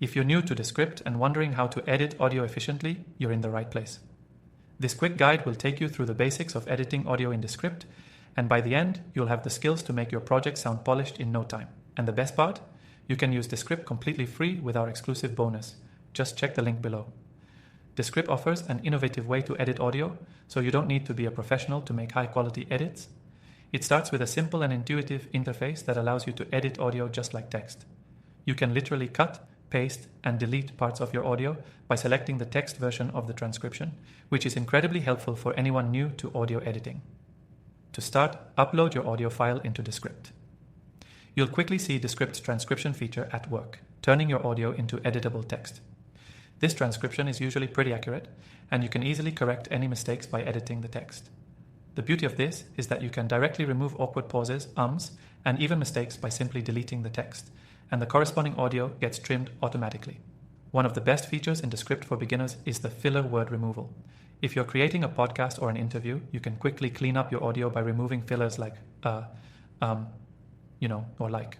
If you're new to Descript and wondering how to edit audio efficiently, you're in the right place. This quick guide will take you through the basics of editing audio in Descript, and by the end, you'll have the skills to make your project sound polished in no time. And the best part? You can use Descript completely free with our exclusive bonus. Just check the link below. Descript offers an innovative way to edit audio, so you don't need to be a professional to make high-quality edits. It starts with a simple and intuitive interface that allows you to edit audio just like text. You can literally cut, paste, and delete parts of your audio by selecting the text version of the transcription, which is incredibly helpful for anyone new to audio editing. To start, upload your audio file into Descript. You'll quickly see Descript's transcription feature at work, turning your audio into editable text. This transcription is usually pretty accurate, and you can easily correct any mistakes by editing the text. The beauty of this is that you can directly remove awkward pauses, ums, and even mistakes by simply deleting the text, and the corresponding audio gets trimmed automatically. One of the best features in Descript for beginners is the filler word removal. If you're creating a podcast or an interview, you can quickly clean up your audio by removing fillers like or like.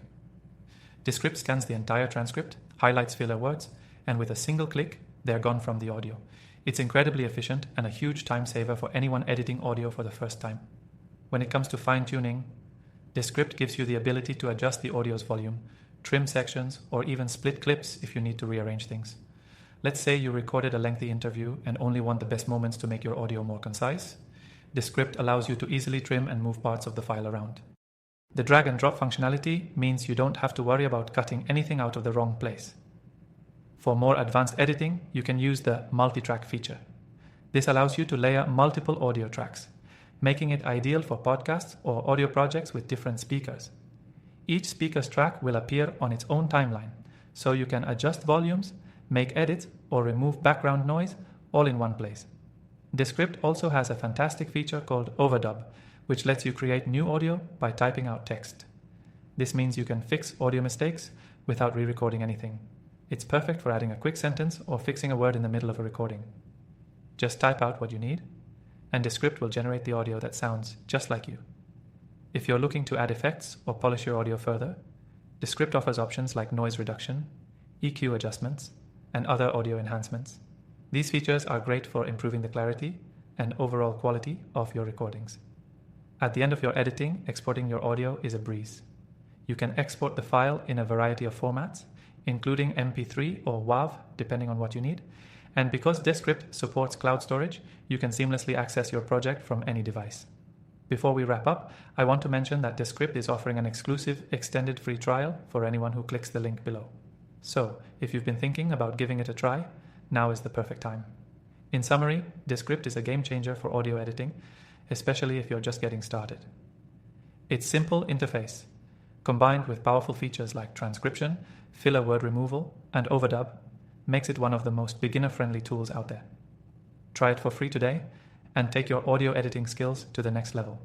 Descript scans the entire transcript, highlights filler words, and with a single click, they're gone from the audio. It's incredibly efficient and a huge time saver for anyone editing audio for the first time. When it comes to fine-tuning, Descript gives you the ability to adjust the audio's volume, trim sections, or even split clips if you need to rearrange things. Let's say you recorded a lengthy interview and only want the best moments to make your audio more concise. Descript allows you to easily trim and move parts of the file around. The drag and drop functionality means you don't have to worry about cutting anything out of the wrong place. For more advanced editing, you can use the multi-track feature. This allows you to layer multiple audio tracks, making it ideal for podcasts or audio projects with different speakers. Each speaker's track will appear on its own timeline, so you can adjust volumes, make edits, or remove background noise all in one place. Descript also has a fantastic feature called overdub, which lets you create new audio by typing out text. This means you can fix audio mistakes without re-recording anything. It's perfect for adding a quick sentence or fixing a word in the middle of a recording. Just type out what you need, and Descript will generate the audio that sounds just like you. If you're looking to add effects or polish your audio further, Descript offers options like noise reduction, EQ adjustments, and other audio enhancements. These features are great for improving the clarity and overall quality of your recordings. At the end of your editing, exporting your audio is a breeze. You can export the file in a variety of formats, including MP3 or WAV, depending on what you need. And because Descript supports cloud storage, you can seamlessly access your project from any device. Before we wrap up, I want to mention that Descript is offering an exclusive extended free trial for anyone who clicks the link below. So, if you've been thinking about giving it a try, now is the perfect time. In summary, Descript is a game changer for audio editing, especially if you're just getting started. Its simple interface, combined with powerful features like transcription, filler word removal, and overdub, makes it one of the most beginner-friendly tools out there. Try it for free today and take your audio editing skills to the next level.